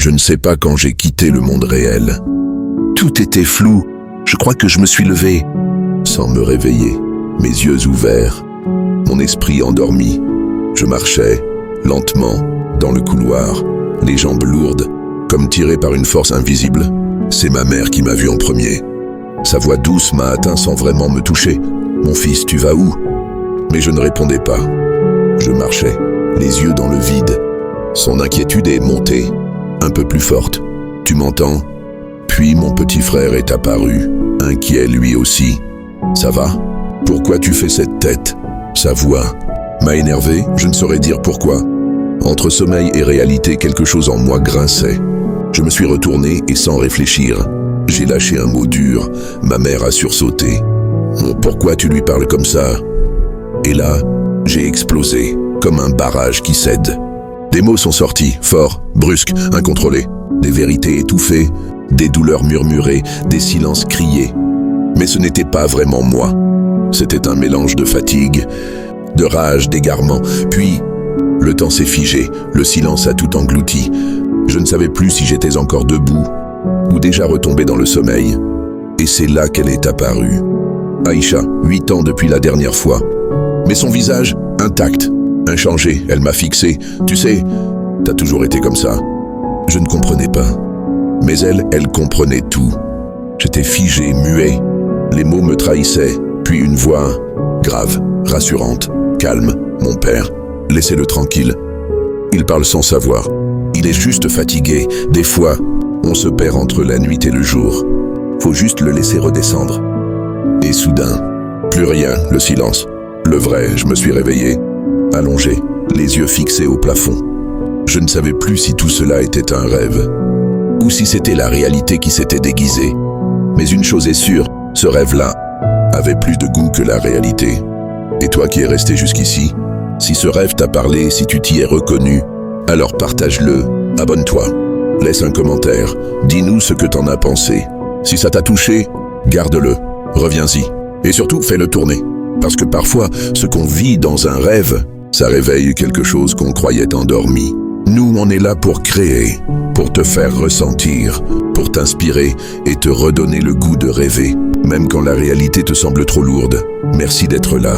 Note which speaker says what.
Speaker 1: Je ne sais pas quand j'ai quitté le monde réel. Tout était flou. Je crois que je me suis levé, sans me réveiller, mes yeux ouverts, mon esprit endormi. Je marchais, lentement, dans le couloir, les jambes lourdes, comme tirées par une force invisible. C'est ma mère qui m'a vu en premier. Sa voix douce m'a atteint sans vraiment me toucher. « Mon fils, tu vas où ?» Mais je ne répondais pas. Je marchais, les yeux dans le vide. Son inquiétude est montée, un peu plus forte. « Tu m'entends ?» Puis mon petit frère est apparu, inquiet lui aussi. « Ça va ? Pourquoi tu fais cette tête ?» Sa voix m'a énervé, je ne saurais dire pourquoi. Entre sommeil et réalité, quelque chose en moi grinçait. Je me suis retourné et sans réfléchir, j'ai lâché un mot dur. Ma mère a sursauté. « Pourquoi tu lui parles comme ça ?» Et là, j'ai explosé, comme un barrage qui cède. Des mots sont sortis, forts, brusques, incontrôlés. Des vérités étouffées, des douleurs murmurées, des silences criés. Mais ce n'était pas vraiment moi. C'était un mélange de fatigue, de rage, d'égarement. Puis, le temps s'est figé, le silence a tout englouti. Je ne savais plus si j'étais encore debout ou déjà retombé dans le sommeil. Et c'est là qu'elle est apparue. Aïcha, 8 ans depuis la dernière fois. Mais son visage, intact, inchangé, elle m'a fixé. Tu sais, t'as toujours été comme ça. Je ne comprenais pas. Mais elle comprenait tout. J'étais figé, muet. Les mots me trahissaient. Puis une voix grave, rassurante, calme. Mon père, laissez-le tranquille. Il parle sans savoir. Il est juste fatigué. Des fois, on se perd entre la nuit et le jour. Faut juste le laisser redescendre. Et soudain, plus rien, le silence. Le vrai, je me suis réveillé, allongé, les yeux fixés au plafond. Je ne savais plus si tout cela était un rêve, ou si c'était la réalité qui s'était déguisée. Mais une chose est sûre, ce rêve-là avait plus de goût que la réalité. Et toi qui es resté jusqu'ici, si ce rêve t'a parlé, si tu t'y es reconnu, alors partage-le, abonne-toi, laisse un commentaire, dis-nous ce que t'en as pensé. Si ça t'a touché, garde-le, reviens-y, et surtout fais-le tourner. Parce que parfois, ce qu'on vit dans un rêve, ça réveille quelque chose qu'on croyait endormi. Nous, on est là pour créer, pour te faire ressentir, pour t'inspirer et te redonner le goût de rêver, même quand la réalité te semble trop lourde. Merci d'être là.